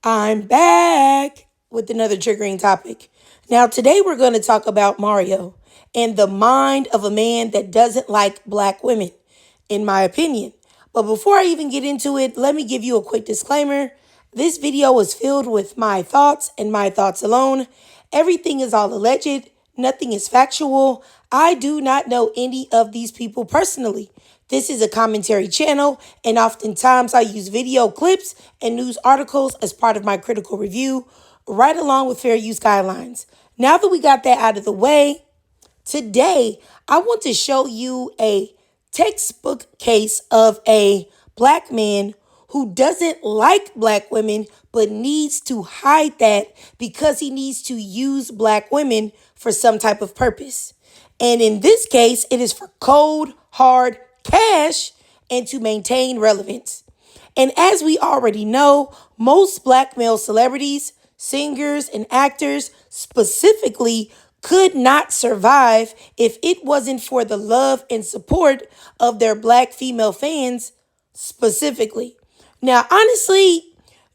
I'm back with another triggering topic. Now, today we're going to talk about Mario and the mind of a man that doesn't like black women, in my opinion. But before I even get into it, let me give you a quick disclaimer. This video is filled with my thoughts and my thoughts alone. Everything is all alleged. Nothing is factual. I do not know any of these people personally. This is a commentary channel, and oftentimes I use video clips and news articles as part of my critical review, right along with fair use guidelines. Now that we got that out of the way, today I want to show you a textbook case of a black man who doesn't like black women but needs to hide that because he needs to use black women for some type of purpose. And in this case, it is for cold, hard cash and to maintain relevance. And as we already know, most black male celebrities, singers, and actors specifically could not survive if it wasn't for the love and support of their black female fans specifically. Now, honestly,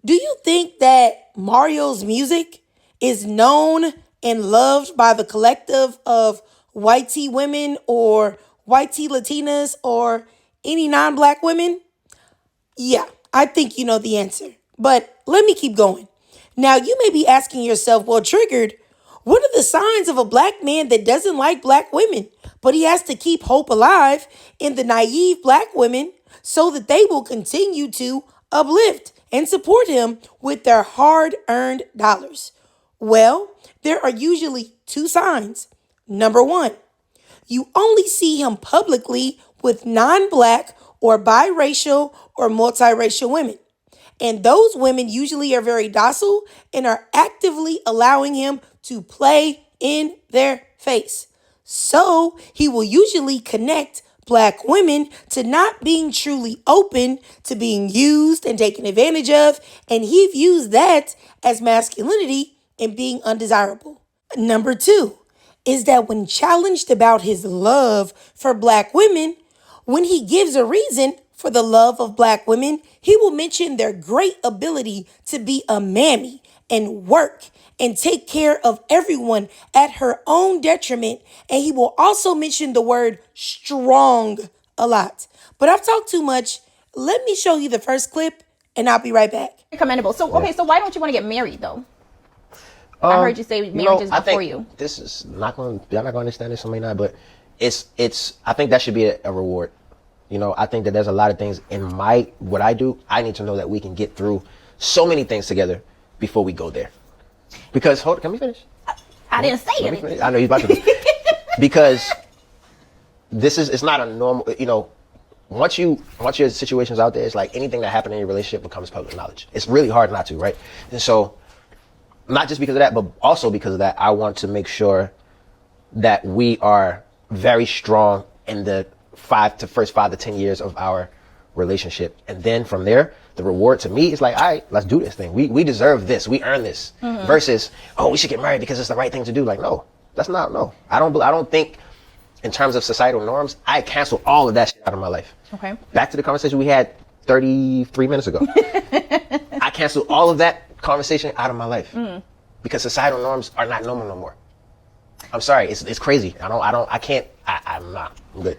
do you think that Mario's music is known and loved by the collective of white tea women or white tea Latinas or any non-black women? Yeah, I think you know the answer. But let me keep going. Now, you may be asking yourself, well, Triggered, what are the signs of a black man that doesn't like black women, but he has to keep hope alive in the naive black women so that they will continue to uplift and support him with their hard-earned dollars? Well, there are usually two signs. Number one, you only see him publicly with non-black or biracial or multiracial women. And those women usually are very docile and are actively allowing him to play in their face. So he will usually connect black women to not being truly open to being used and taken advantage of. And he views that as masculinity and being undesirable. Number two is that when challenged about his love for black women, when he gives a reason for the love of black women, he will mention their great ability to be a mammy and work and take care of everyone at her own detriment. And he will also mention the word strong a lot. But I've talked too much. Let me show you the first clip and I'll be right back. Commendable. So, okay, so why don't you want to get married though? I heard you say marriage is before you. This is not going. Y'all not going to understand this, or may not. But it's. I think that should be a reward. You know, I think that there's a lot of things in what I do. I need to know that we can get through so many things together before we go there. Because can we finish? I didn't say it. I know you're about to. Because it's not a normal. You know, once your situation's out there, it's like anything that happened in your relationship becomes public knowledge. It's really hard not to, right? And so, not just because of that, but also because of that, I want to make sure that we are very strong in the first 5 to 10 years of our relationship. And then from there, the reward to me is like, all right, let's do this thing. We deserve this. We earn this. Mm-hmm. Versus, we should get married because it's the right thing to do. Like, no, that's not, no. I don't think in terms of societal norms, I cancel all of that shit out of my life. Okay. Back to the conversation we had 33 minutes ago. I cancel all of that conversation out of my life because societal norms are not normal no more. I'm sorry. It's crazy. I'm good.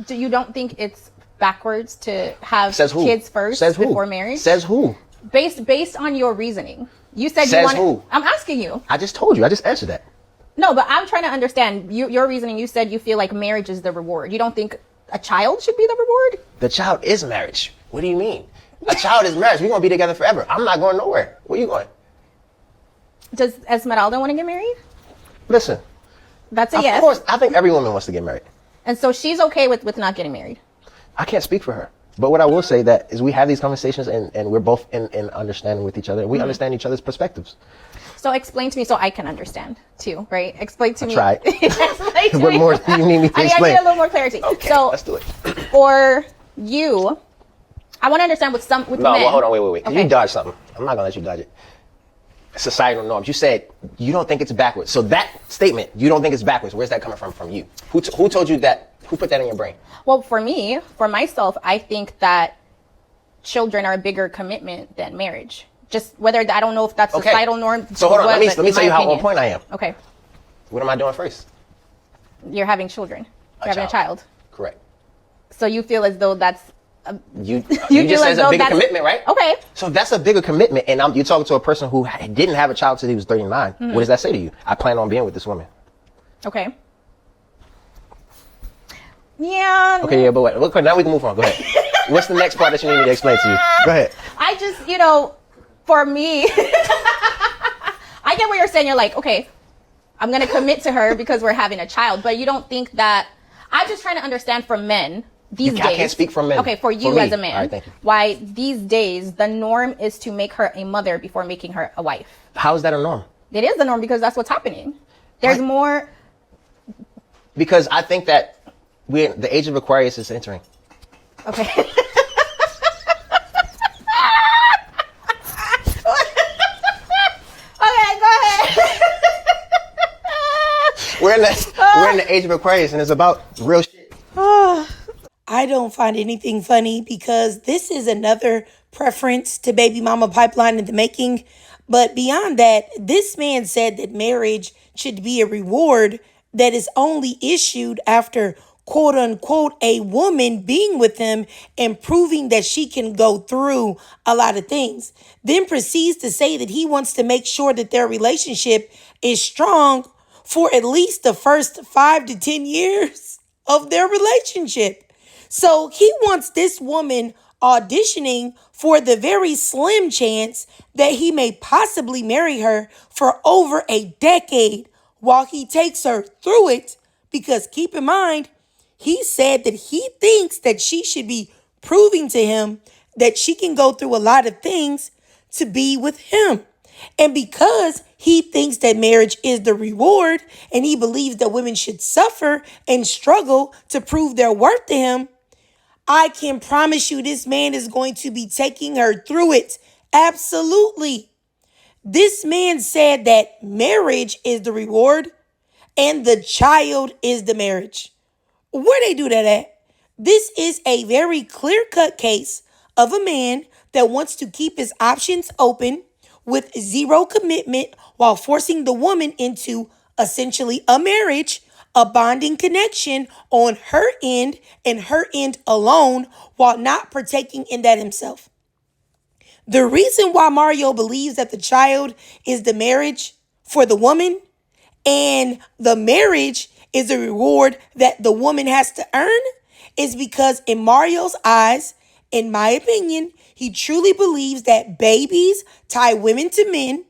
You don't think it's backwards to have kids first before marriage? Says who? Based on your reasoning. You said Says you want. Who? I'm asking you. I just told you. I just answered that. No, but I'm trying to understand your reasoning. You said you feel like marriage is the reward. You don't think a child should be the reward? The child is marriage. What do you mean? A child is marriage. We're going to be together forever. I'm not going nowhere. Where you going? Does Esmeralda want to get married? Listen. That's a yes. Of course. I think every woman wants to get married. And so she's okay with not getting married? I can't speak for her. But what I will say that is we have these conversations and we're both in understanding with each other. And we understand each other's perspectives. So explain to me so I can understand too, right? Explain to me. Try. What me. more do you need me to explain? I need a little more clarity. Okay, so let's do it. For you, I want to understand with men. No, well, hold on, wait. Okay. You dodge something. I'm not going to let you dodge it. Societal norms. You said you don't think it's backwards. So that statement, you don't think it's backwards. Where's that coming from you? Who told you that? Who put that in your brain? Well, for myself, I think that children are a bigger commitment than marriage. Just whether, I don't know if that's Okay. societal norm. So hold on, let me but in tell you my how on opinion. point I am. Okay. What am I doing first? You're having children. You're having a child. Correct. So you feel as though that's You feel just said as it's a though bigger that's- commitment, right? Okay. So that's a bigger commitment, and you're talking to a person who didn't have a child till he was 39. Mm-hmm. What does that say to you? I plan on being with this woman. Okay. Yeah. Okay, yeah, but wait. Okay, now we can move on. Go ahead. What's the next part that you need me to explain to you? Go ahead. I just, for me, I get what you're saying. You're like, okay, I'm going to commit to her because we're having a child. But you don't think that, I'm just trying to understand from men these days. I can't speak from men. Okay, for you me. as a man. All right, thank you. Why these days the norm is to make her a mother before making her a wife. How is that a norm? It is the norm because that's what's happening. There's What? more. Because I think that the age of Aquarius is entering. Okay. Okay, go ahead. We're in the age of Aquarius, and it's about real shit. I don't find anything funny because this is another preference to baby mama pipeline in the making. But beyond that, this man said that marriage should be a reward that is only issued after, quote unquote, a woman being with him and proving that she can go through a lot of things. Then proceeds to say that he wants to make sure that their relationship is strong for at least the first 5 to 10 years of their relationship. So he wants this woman auditioning for the very slim chance that he may possibly marry her for over a decade while he takes her through it. Because keep in mind, he said that he thinks that she should be proving to him that she can go through a lot of things to be with him. And because he thinks that marriage is the reward and he believes that women should suffer and struggle to prove their worth to him, I can promise you this man is going to be taking her through it. Absolutely. This man said that marriage is the reward and the child is the marriage. Where they do that at? This is a very clear-cut case of a man that wants to keep his options open with zero commitment while forcing the woman into essentially a marriage, a bonding connection on her end and her end alone while not partaking in that himself. The reason why Mario believes that the child is the marriage for the woman and the marriage is a reward that the woman has to earn is because in Mario's eyes, in my opinion, he truly believes that babies tie women to men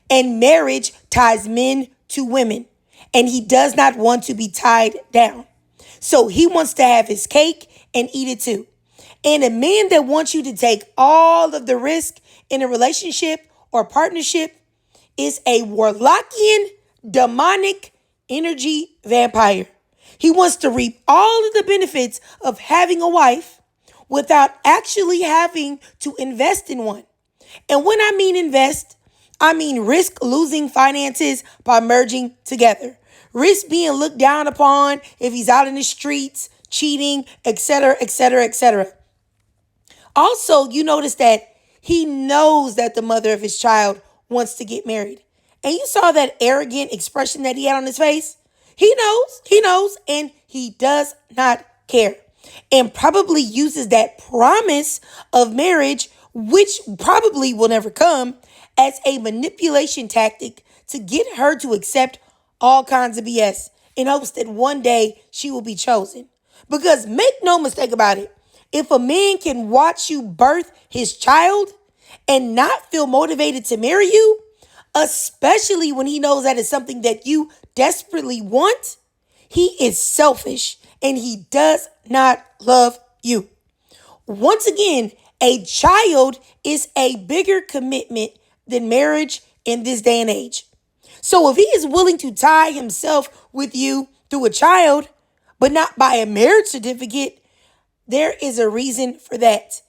and marriage ties men to women. And he does not want to be tied down. So he wants to have his cake and eat it too. And a man that wants you to take all of the risk in a relationship or partnership is a Warlockian, demonic energy vampire. He wants to reap all of the benefits of having a wife without actually having to invest in one. And when I mean invest, I mean risk losing finances by merging together. Risk being looked down upon if he's out in the streets, cheating, etc., etc., etc. Also, you notice that he knows that the mother of his child wants to get married. And you saw that arrogant expression that he had on his face. He knows, and he does not care. And probably uses that promise of marriage, which probably will never come, as a manipulation tactic to get her to accept all kinds of BS in hopes that one day she will be chosen. Because make no mistake about it, if a man can watch you birth his child and not feel motivated to marry you, especially when he knows that it's something that you desperately want, he is selfish and he does not love you. Once again, a child is a bigger commitment than marriage in this day and age. So if he is willing to tie himself with you through a child, but not by a marriage certificate, there is a reason for that.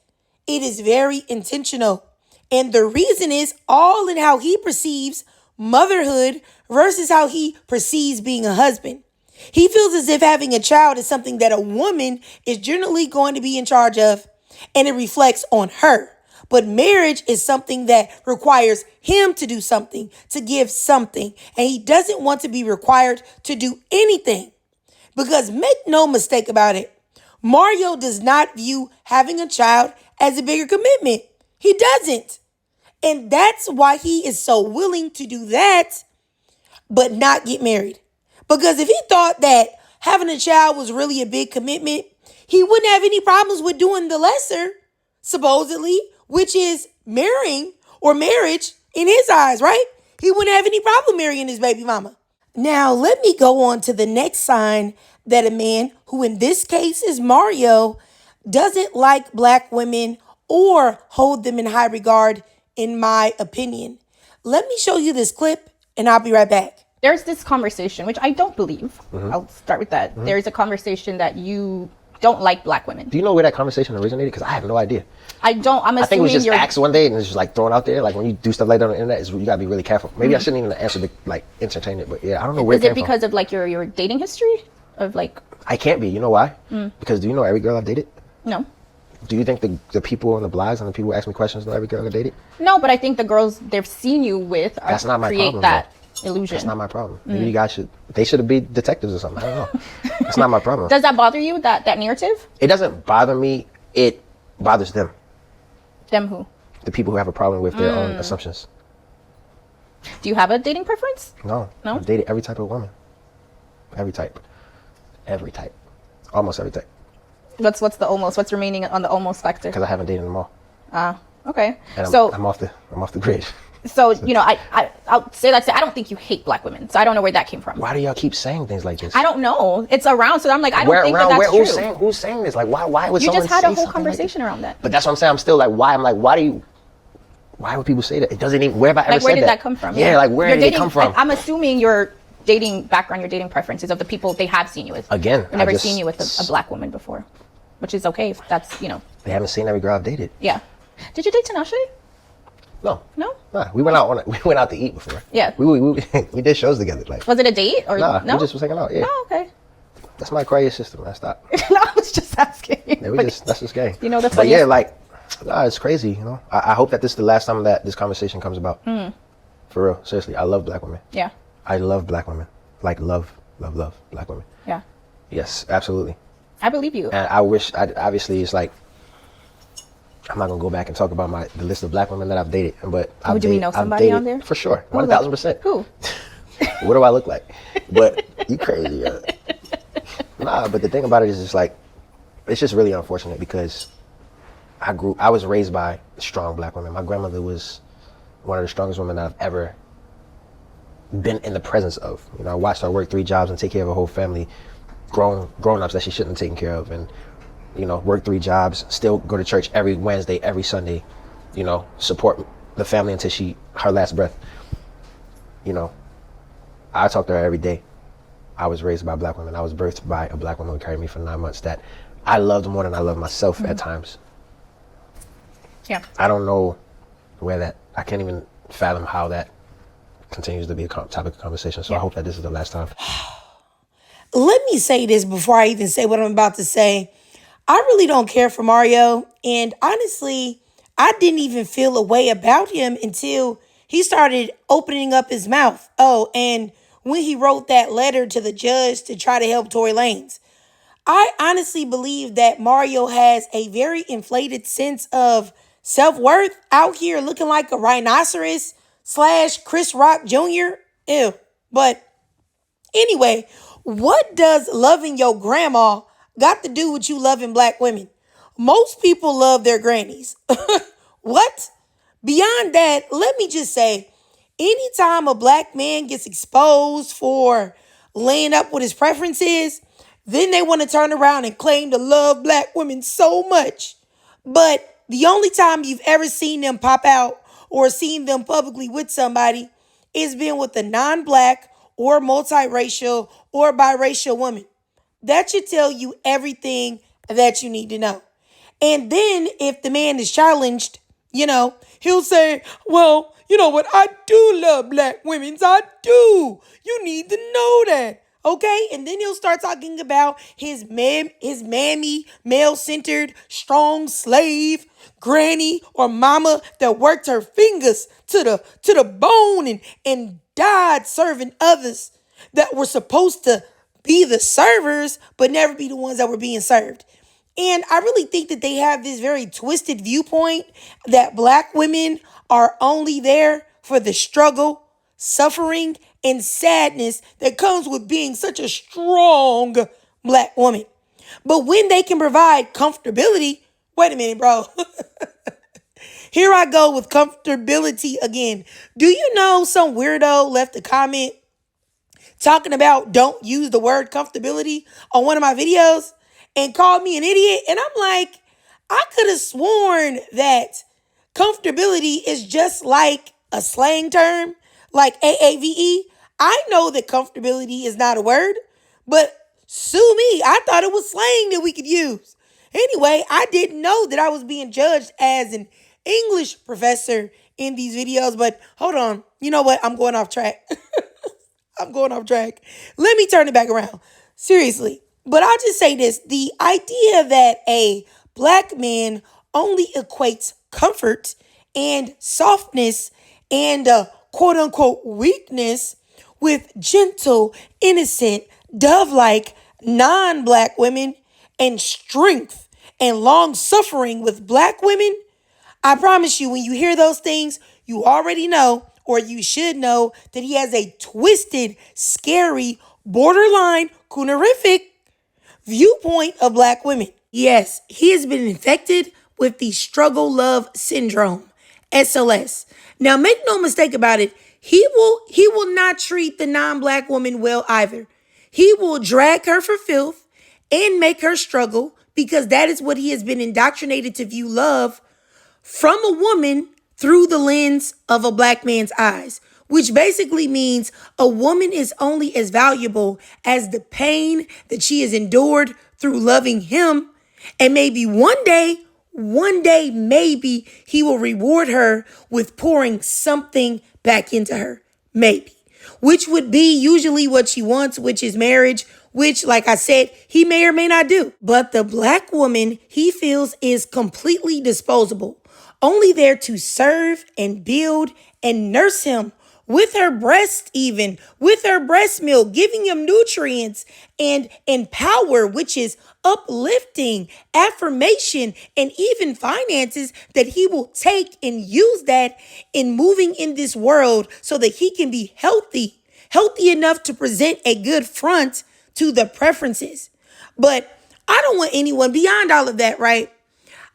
It is very intentional. And the reason is all in how he perceives motherhood versus how he perceives being a husband. He feels as if having a child is something that a woman is generally going to be in charge of, and it reflects on her. But marriage is something that requires him to do something, to give something. And he doesn't want to be required to do anything. Because make no mistake about it, Mario does not view having a child as a bigger commitment. He doesn't. And that's why he is so willing to do that, but not get married. Because if he thought that having a child was really a big commitment, he wouldn't have any problems with doing the lesser, supposedly, which is marrying or marriage in his eyes, right? He wouldn't have any problem marrying his baby mama. Now, let me go on to the next sign that a man, who in this case is Mario, doesn't like black women or hold them in high regard, in my opinion. Let me show you this clip and I'll be right back. There's this conversation, which I don't believe. I'll start with that. There's a conversation that you don't like black women. Do you know where that conversation originated? Because I have no idea. I'm I think it was assuming just asked one day and it's just like thrown out there. Like when you do stuff like that on the internet, you gotta be really careful. Maybe I shouldn't even answer the like entertain it, but yeah, I don't know where Is it it came because from. of like your dating history? Of like, I can't be. You know why? Because do you know every girl I've dated? no. Do you think the people on the blogs and the people who ask me questions know every girl I dated? No, but I think the girls they've seen you with are That's not my create problem, that illusion. That's not my problem. Maybe you guys they should be detectives or something. I don't know. That's not my problem. Does that bother you, that narrative? It doesn't bother me. It bothers them. Them who? The people who have a problem with their own assumptions. Do you have a dating preference? No. No? I've dated every type of woman. Every type. Almost every type. What's the almost? What's remaining on the almost factor? Because I haven't dated them all. Okay. And So I'm off the grid. So, I'll say that. I don't think you hate black women. So I don't know where that came from. Why do y'all keep saying things like this? I don't know. It's around. So I'm like, I don't think that's true. Who's saying this? Like, why would You someone just had say a whole something conversation like around that. But that's what I'm saying. I'm still like, why? I'm like, why would people say that? It doesn't even, where have I ever Like, said where did that come from? Yeah, like, where did it come from? I'm assuming your dating background, your dating preferences of the people they have seen you with. Again, I've never seen you with a black woman before, which is okay if that's, They haven't seen every girl I've dated. Yeah. Did you date Tinashe? No. No? Nah, we went out to eat before. Yeah. We did shows together. Like, Was it a date or nah, no? we just was hanging out. Yeah. Oh, okay. That's my Aquarius system. Man. Stop. No, I was just asking. Yeah, that's just gay. You know the But yeah, funniest- like, nah, it's crazy. You know, I hope that this is the last time that this conversation comes about. For real, seriously, I love black women. Yeah. I love black women. Like love black women. Yeah. Yes, absolutely. I believe you. And I wish, obviously, it's like, I'm not gonna go back and talk about the list of black women that I've dated, but Do we know somebody on there? For sure, Who, 1000%. Who? What do I look like? But you crazy? Nah, but the thing about it is, just like, it's just really unfortunate because I was raised by strong black women. My grandmother was one of the strongest women that I've ever been in the presence of. You know, I watched her work 3 jobs and take care of a whole family, grown-ups that she shouldn't have taken care of, and work 3 jobs, still go to church every Wednesday, every Sunday, support the family until her last breath. I talk to her every day. I was raised by black women. I was birthed by a black woman who carried me for 9 months that I loved more than I love myself at times. Yeah. I don't know I can't even fathom how that continues to be a topic of conversation. So I hope that this is the last time. Let me say this before I even say what I'm about to say. I really don't care for Mario. And honestly, I didn't even feel a way about him until he started opening up his mouth. Oh, and when he wrote that letter to the judge to try to help Tory Lanez. I honestly believe that Mario has a very inflated sense of self-worth out here looking like a rhinoceros / Chris Rock Jr. Ew. But anyway, what does loving your grandma got to do with you loving black women? Most people love their grannies. What? Beyond that, let me just say, anytime a black man gets exposed for laying up with his preferences, then they want to turn around and claim to love black women so much. But the only time you've ever seen them pop out or seen them publicly with somebody is been with a non-black or multiracial or biracial woman. That should tell you everything that you need to know. And then if the man is challenged, he'll say, well, you know what? I do love black women. I do. You need to know that. Okay, and then he'll start talking about his mammy, male-centered, strong slave, granny or mama that worked her fingers to the bone and died serving others that were supposed to be the servers, but never be the ones that were being served. And I really think that they have this very twisted viewpoint that black women are only there for the struggle, suffering, and sadness that comes with being such a strong black woman. But when they can provide comfortability, wait a minute, bro. Here I go with comfortability again. Do you know some weirdo left a comment talking about don't use the word comfortability on one of my videos and called me an idiot? And I'm like, I could have sworn that comfortability is just like a slang term, like AAVE. I know that comfortability is not a word, but sue me. I thought it was slang that we could use. Anyway, I didn't know that I was being judged as an English professor in these videos, but hold on. You know what? I'm going off track. I'm going off track. Let me turn it back around. Seriously. But I'll just say this. The idea that a black man only equates comfort and softness and quote unquote weakness with gentle, innocent, dove-like non-black women and strength and long suffering with black women, I promise you, when you hear those things, you already know, or you should know, that he has a twisted, scary, borderline, coonerific viewpoint of black women. Yes, he has been infected with the struggle love syndrome, SLS. Now, make no mistake about it, he will not treat the non-black woman well either. He will drag her for filth and make her struggle because that is what he has been indoctrinated to view love from a woman through the lens of a black man's eyes, which basically means a woman is only as valuable as the pain that she has endured through loving him. And maybe one day, maybe he will reward her with pouring something back into her. Maybe. Which would be usually what she wants, which is marriage, which, like I said, he may or may not do. But the black woman he feels is completely disposable, only there to serve and build and nurse him with her breast, even with her breast milk, giving him nutrients and power, which is uplifting, affirmation, and even finances that he will take and use that in moving in this world so that he can be healthy enough to present a good front to the preferences. But I don't want anyone beyond all of that, right?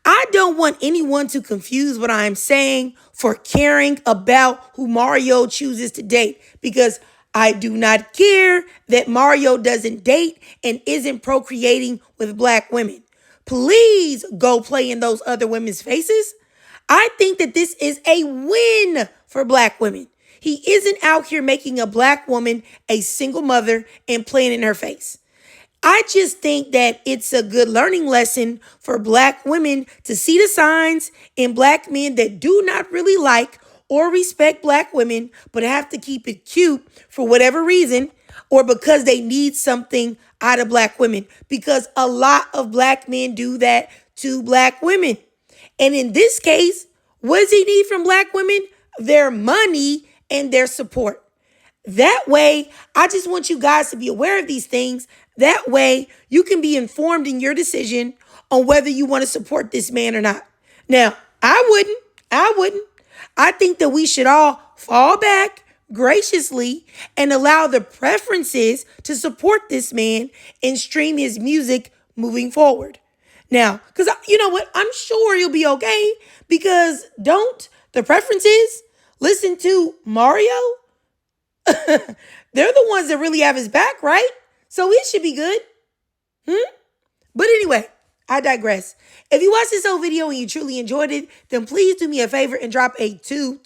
I don't want anyone to confuse what I'm saying for caring about who Mario chooses to date, because I do not care that Mario doesn't date and isn't procreating with black women. Please go play in those other women's faces. I think that this is a win for black women. He isn't out here making a black woman a single mother and playing in her face. I just think that it's a good learning lesson for black women to see the signs in black men that do not really like or respect black women, but have to keep it cute for whatever reason, or because they need something out of black women. Because a lot of black men do that to black women. And in this case, what does he need from black women? Their money and their support. That way, I just want you guys to be aware of these things. That way, you can be informed in your decision on whether you want to support this man or not. Now, I wouldn't. I think that we should all fall back graciously and allow the preferences to support this man and stream his music moving forward. Now, because you know what? I'm sure you'll be okay, because don't the preferences listen to Mario? They're the ones that really have his back, right? So it should be good. But anyway, I digress. If you watched this whole video and you truly enjoyed it, then please do me a favor and drop a 2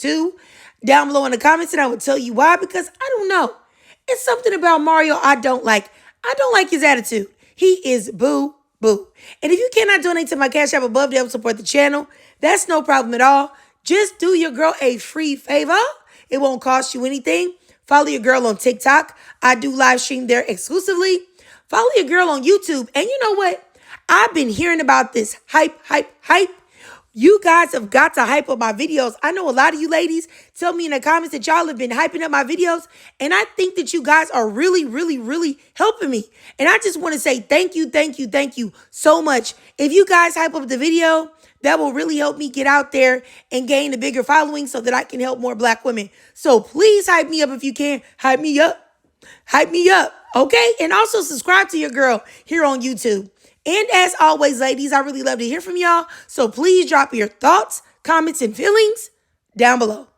down below in the comments, and I will tell you why, because I don't know. It's something about Mario I don't like. I don't like his attitude. He is boo. And if you cannot donate to my Cash App above to help support the channel, that's no problem at all. Just do your girl a free favor. It won't cost you anything. Follow your girl on TikTok. I do live stream there exclusively. Follow your girl on YouTube. And you know what? I've been hearing about this hype. You guys have got to hype up my videos. I know a lot of you ladies tell me in the comments that y'all have been hyping up my videos. And I think that you guys are really helping me. And I just want to say thank you so much. If you guys hype up the video, that will really help me get out there and gain a bigger following so that I can help more black women. So please hype me up if you can. Hype me up. Okay? And also subscribe to your girl here on YouTube. And as always, ladies, I really love to hear from y'all. So please drop your thoughts, comments, and feelings down below.